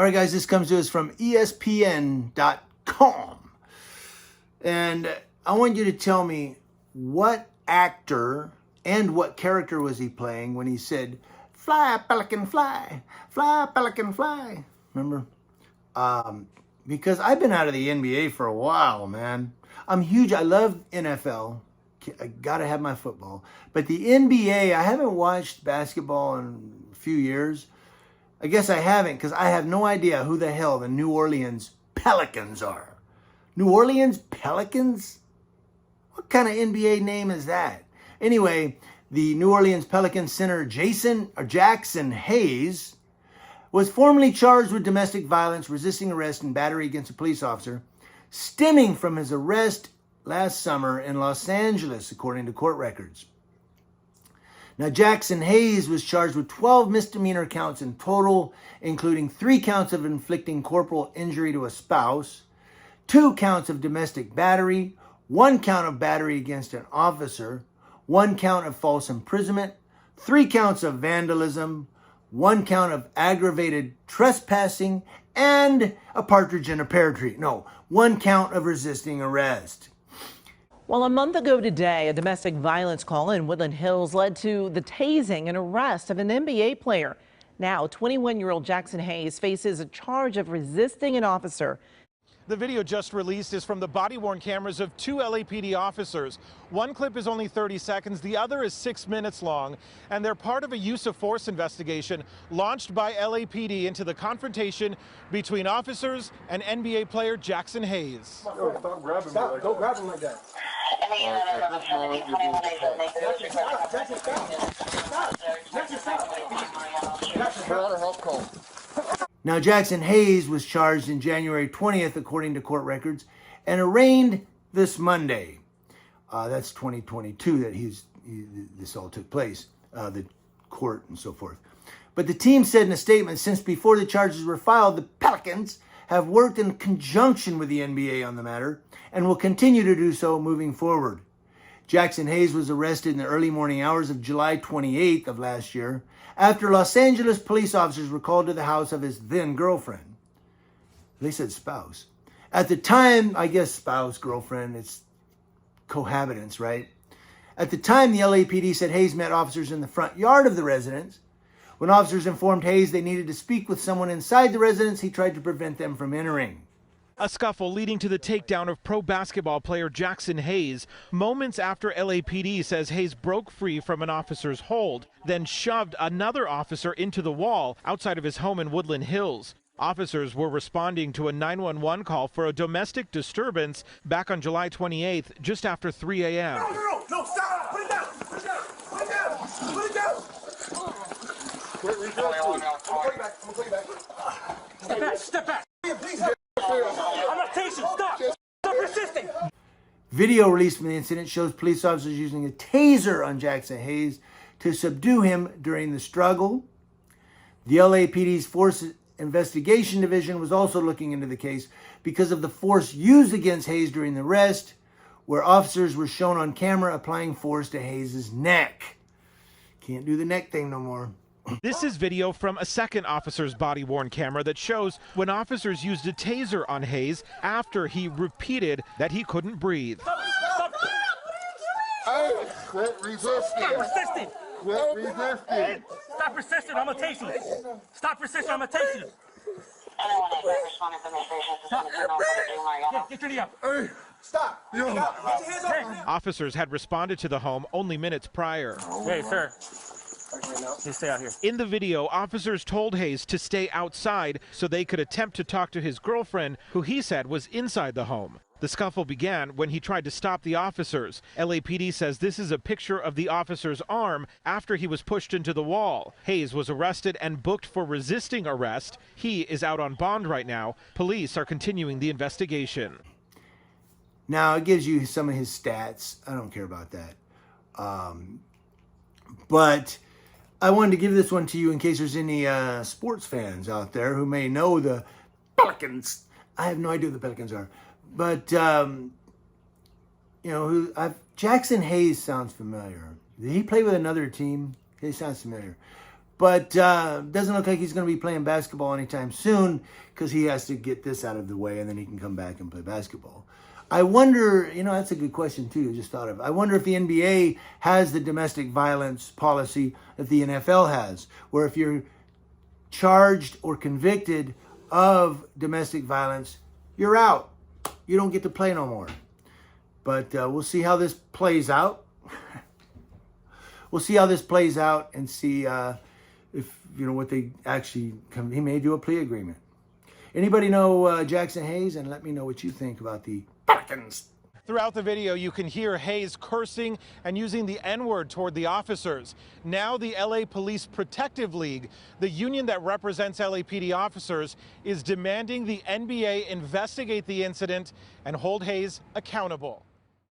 All right, guys, this comes to us from ESPN.com. And I want you to tell me what actor and what character was he playing when he said, "Fly, pelican, fly, fly, pelican, fly." Remember? Because I've been out of the NBA for a while, man. I'm huge. I love NFL. I gotta have my football. But the NBA, I haven't watched basketball in a few years. I guess I haven't because I have no idea who the hell the New Orleans Pelicans are. New Orleans Pelicans? What kind of NBA name is that? Anyway, the New Orleans Pelicans center Jaxson Hayes was formally charged with domestic violence, resisting arrest, and battery against a police officer, stemming from his arrest last summer in Los Angeles, according to court records. Now, Jaxson Hayes was charged with 12 misdemeanor counts in total, including 3 counts of inflicting corporal injury to a spouse, 2 counts of domestic battery, 1 count of battery against an officer, 1 count of false imprisonment, 3 counts of vandalism, 1 count of aggravated trespassing, and a partridge in a pear tree. No, 1 count of resisting arrest. Well, a month ago today, a domestic violence call in Woodland Hills led to the tasing and arrest of an NBA player. Now, 21-year-old Jaxson Hayes faces a charge of resisting an officer. The video just released is from the body-worn cameras of 2 LAPD officers. One clip is only 30 seconds, the other is 6 minutes long, and they're part of a use of force investigation launched by LAPD into the confrontation between officers and NBA player Jaxson Hayes. Yo, stop grabbing me like that. Don't grab him like that. Now, Jaxson Hayes was charged in January 20th, according to court records, and arraigned this Monday. That's 2022 that this all took place, the court and so forth. But the team said in a statement, since before the charges were filed, the Pelicans have worked in conjunction with the NBA on the matter and will continue to do so moving forward. Jaxson Hayes was arrested in the early morning hours of July 28th of last year after Los Angeles police officers were called to the house of his then girlfriend. They said spouse. At the time, I guess spouse, girlfriend, it's cohabitants, right? At the time, the LAPD said Hayes met officers in the front yard of the residence. When officers informed Hayes they needed to speak with someone inside the residence, he tried to prevent them from entering. A scuffle leading to the takedown of pro basketball player Jaxson Hayes moments after LAPD says Hayes broke free from an officer's hold, then shoved another officer into the wall outside of his home in Woodland Hills. Officers were responding to a 911 call for a domestic disturbance back on July 28th, just after 3 a.m. No, stop! Put it down! Put it down! Put it down! Put it down! I'm gonna call you back. Step back! Step back! Please. I'm not tasing. Stop! Stop resisting! Video released from the incident shows police officers using a taser on Jaxson Hayes to subdue him during the struggle. The LAPD's Force Investigation Division was also looking into the case because of the force used against Hayes during the arrest, where officers were shown on camera applying force to Hayes' neck. Can't do the neck thing no more. This is video from a second officer's body-worn camera that shows when officers used a taser on Hayes after he repeated that he couldn't breathe. Stop! Hey, quit resisting! Stop resisting! Quit resisting! Stop resisting! I'm gonna taste you! Stop resisting! I'm gonna taste you! Get your knee up! Hey, stop! Yo. Stop! Get your hands off him! Officers had responded to the home only minutes prior. Hey, sir. You stay out here. In the video, officers told Hayes to stay outside so they could attempt to talk to his girlfriend, who he said was inside the home. The scuffle began when he tried to stop the officers. LAPD says this is a picture of the officer's arm after he was pushed into the wall. Hayes was arrested and booked for resisting arrest. He is out on bond right now. Police are continuing the investigation. Now, it gives you some of his stats. I don't care about that. But I wanted to give this one to you in case there's any sports fans out there who may know the Pelicans. I have no idea who the Pelicans are. But, Jaxson Hayes sounds familiar. Did he play with another team? He sounds familiar. But doesn't look like he's going to be playing basketball anytime soon because he has to get this out of the way and then he can come back and play basketball. I wonder, that's a good question too, I just thought of. I wonder if the NBA has the domestic violence policy that the NFL has, where if you're charged or convicted of domestic violence, you're out. You don't get to play no more. But we'll see how this plays out. We'll see how this plays out and see if, what they actually come. He may do a plea agreement. Anybody know Jaxson Hayes? And let me know what you think about the Pelicans. Throughout the video, you can hear Hayes cursing and using the N-word toward the officers. Now the LA Police Protective League, the union that represents LAPD officers, is demanding the NBA investigate the incident and hold Hayes accountable.